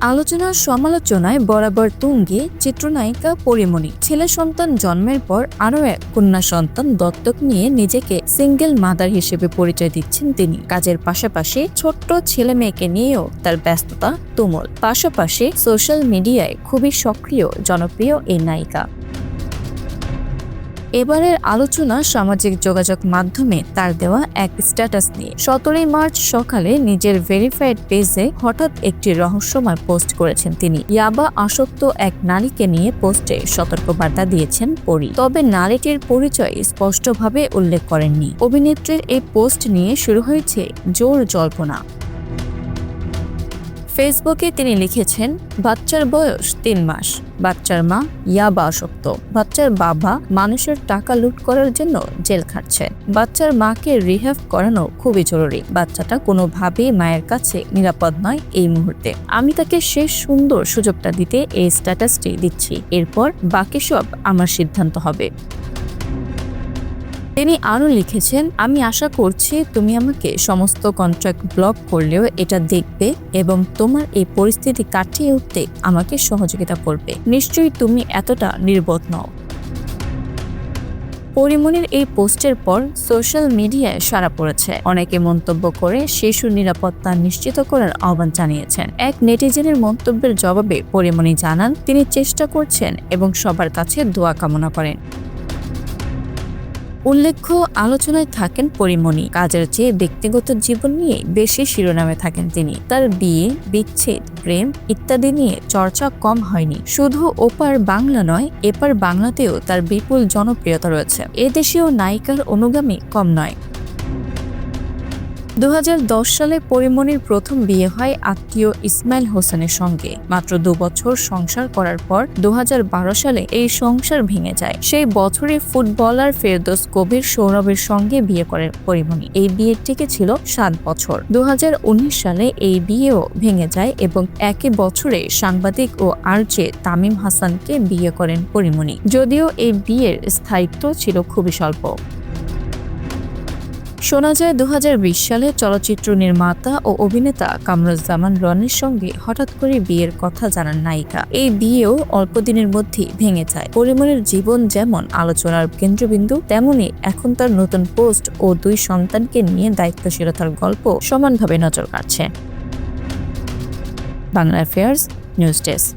আলোচনার সমালোচনায় বরাবর তুঙ্গে চিত্রনায়িকা পরীমণি। ছেলে সন্তান জন্মের পর আরও এক কন্যা সন্তান দত্তক নিয়ে নিজেকে সিঙ্গেল মাদার হিসেবে পরিচয় দিচ্ছেন তিনি। কাজের পাশাপাশি ছোট্ট ছেলে মেয়েকে নিয়েও তার ব্যস্ততা তুমুল। পাশাপাশি সোশ্যাল মিডিয়ায় খুবই সক্রিয় জনপ্রিয় এই নায়িকা। এবারের আলোচনা সামাজিক যোগাযোগ মাধ্যমে তার দেওয়া এক স্ট্যাটাস নিয়ে। 17 মার্চ সকালে নিজের ভেরিফাইড পেজে হঠাৎ একটি রহস্যময় পোস্ট করেছেন তিনি। ইয়াবা আসক্ত এক নারীকে নিয়ে পোস্টে সতর্কবার্তা দিয়েছেন পরী, তবে নারীটির পরিচয় স্পষ্টভাবে উল্লেখ করেননি। অভিনেত্রীর এই পোস্ট নিয়ে শুরু হয়েছে জোর জল্পনা। ফেসবুকে তিনি লিখেছেন, বাচ্চার বয়স 3 মাস, বাচ্চার মা ইয়াবা আসক্ত, বাচ্চার বাবা মানুষের টাকা লুট করার জন্য জেল খাটছে, বাচ্চার মাকে রিহ্যাব করানো খুবই জরুরি, বাচ্চাটা কোনোভাবেই মায়ের কাছে নিরাপদ নয় এই মুহূর্তে। আমি তাকে শেষ সুন্দর সুযোগটা দিতে এই স্ট্যাটাসটি দিচ্ছি, এরপর বাকি সব আমার সিদ্ধান্ত হবে। তিনি আরও লিখেছেন, আমি আশা করছি তুমি আমাকে সমস্ত কন্ট্রাক্ট ব্লক করলেও এটা দেখবে এবং তোমার এই পরিস্থিতি কাটিয়ে উঠতে আমাকে সহযোগিতা করবে। নিশ্চয়ই তুমি এতটা নির্বোধ নও। পরীমণির এই পোস্টের পর সোশ্যাল মিডিয়ায় সাড়া পড়েছে। অনেকে মন্তব্য করে শিশুর নিরাপত্তা নিশ্চিত করার আহ্বান জানিয়েছেন। এক নেটিজেনের মন্তব্যের জবাবে পরীমণি জানান, তিনি চেষ্টা করছেন এবং সবার কাছে দোয়া কামনা করেন। উল্লেখ্য, আলোচনায় থাকেন পরীমণি। কাজের চেয়ে ব্যক্তিগত জীবন নিয়ে বেশি শিরোনামে থাকেন তিনি। তার বিয়ে, বিচ্ছেদ, প্রেম ইত্যাদি নিয়ে চর্চা কম হয়নি। শুধু ওপার বাংলা নয়, এপার বাংলাতেও তার বিপুল জনপ্রিয়তা রয়েছে। এদেশেও নায়িকার অনুগামী কম নয়। 2010 সালে পরীমণির প্রথম বিয়ে হয় আত্মীয় ইসমাইল হোসেনের সঙ্গে। মাত্র 2 বছর সংসার করার পর 2012 সালে এই সংসার ভেঙে যায়। সেই বছরে ফুটবলার ফেরদৌস কবির সৌরভের সঙ্গে বিয়ে করেন পরীমণি। এই বিয়ের টিকে ছিল 7 বছর। 2019 সালে এই বিয়েও ভেঙে যায় এবং একই বছরে সাংবাদিক ও আরজে তামিম হাসানকে বিয়ে করেন পরীমণি। যদিও এই বিয়ের স্থায়িত্ব ছিল খুবই স্বল্প। শোনা যায় 2020 সালে চলচ্চিত্র নির্মাতা ও অভিনেতা কামরুজ্জামান রনির সঙ্গে হঠাৎ করে বিয়ের কথা জানান নায়িকা। এই বিয়েও অল্প দিনের মধ্যেই ভেঙে যায়। পরীমণির জীবন যেমন আলোচনার কেন্দ্রবিন্দু, তেমনি এখন তার নতুন পোস্ট ও 2 সন্তানকে নিয়ে দায়িত্বশীলতার গল্প সমানভাবে নজর কাড়ছে। Bangla affairs news desk.